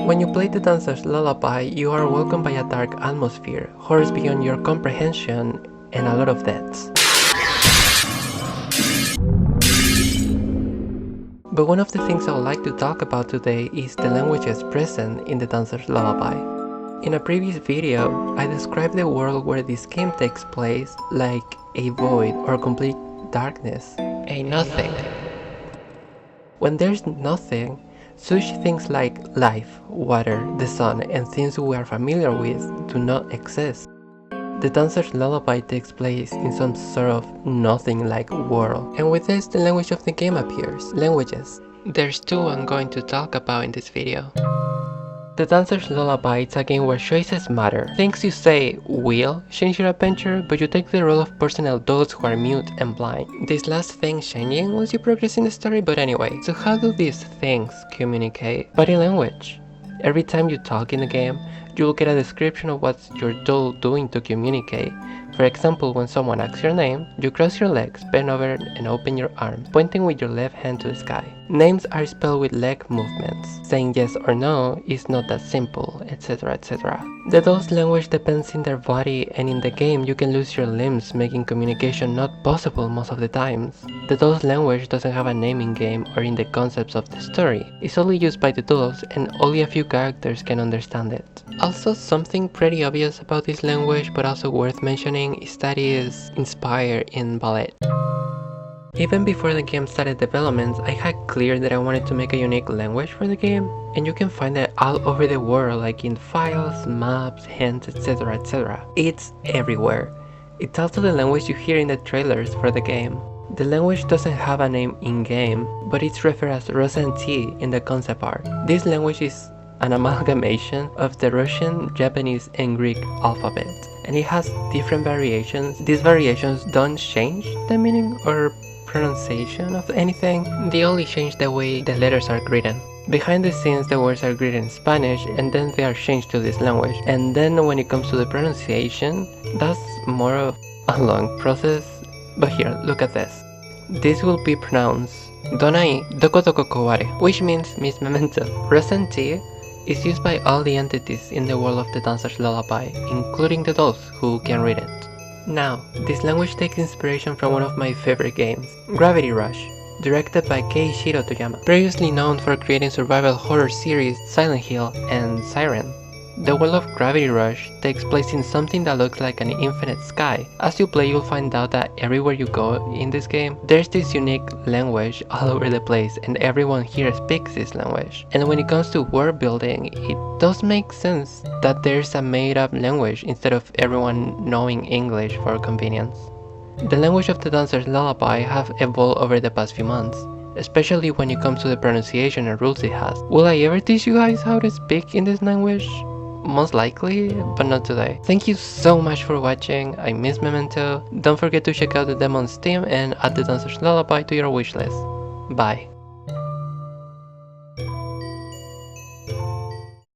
When you play the Dancer's Lullaby, you are welcomed by a dark atmosphere, horrors beyond your comprehension, and a lot of deaths. But one of the things I would like to talk about today is the languages present in the Dancer's Lullaby. In a previous video, I described the world where this game takes place like a void or complete darkness, a nothing. When there's nothing, such things like life, water, the sun, and things we are familiar with do not exist. The Dancer's Lullaby takes place in some sort of nothing-like world, and with this the language of the game appears. Languages. There's two I'm going to talk about in this video. The Dancer's Lullaby is a game where choices matter. Things you say will change your adventure, but you take the role of personal adults who are mute and blind. This last thing changing once you progress in the story, but anyway. So how do these things communicate? Body language. Every time you talk in the game, you will get a description of what your doll doing to communicate. For example, when someone asks your name, you cross your legs, bend over and open your arms, pointing with your left hand to the sky. Names are spelled with leg movements. Saying yes or no is not that simple, etc, etc. The doll's language depends in their body, and in the game you can lose your limbs, making communication not possible most of the times. The doll's language doesn't have a name in game or in the concepts of the story. It's only used by the dolls and only a few characters can understand it. Also, something pretty obvious about this language but also worth mentioning is that it is inspired in ballet. Even before the game started development, I had clear that I wanted to make a unique language for the game, and you can find it all over the world, like in files, maps, hints, etc, etc. It's everywhere. It's also the language you hear in the trailers for the game. The language doesn't have a name in-game, but it's referred as Russian T in the concept art. This language is an amalgamation of the Russian, Japanese, and Greek alphabet, and it has different variations. These variations don't change the meaning or pronunciation of anything, they only change the way the letters are written. Behind the scenes the words are written in Spanish and then they are changed to this language, and then when it comes to the pronunciation, that's more of a long process. But here, look at this. This will be pronounced Donai doko doko koware, which means Miss Memento. Russian T is used by all the entities in the world of the Dancer's Lullaby, including the dolls who can read it. Now, this language takes inspiration from one of my favorite games, Gravity Rush, directed by Keishiro Toyama, previously known for creating survival horror series Silent Hill and Siren. The world of Gravity Rush takes place in something that looks like an infinite sky. As you play, you'll find out that everywhere you go in this game, there's this unique language all over the place, and everyone here speaks this language. And when it comes to world building, it does make sense that there's a made-up language instead of everyone knowing English for convenience. The language of the Dancer's Lullaby have evolved over the past few months, especially when it comes to the pronunciation and rules it has. Will I ever teach you guys how to speak in this language? Most likely, but not today. Thank you so much for watching. I miss Memento. Don't forget to check out the demo on Steam and add the Dancer's Lullaby to your wishlist. Bye.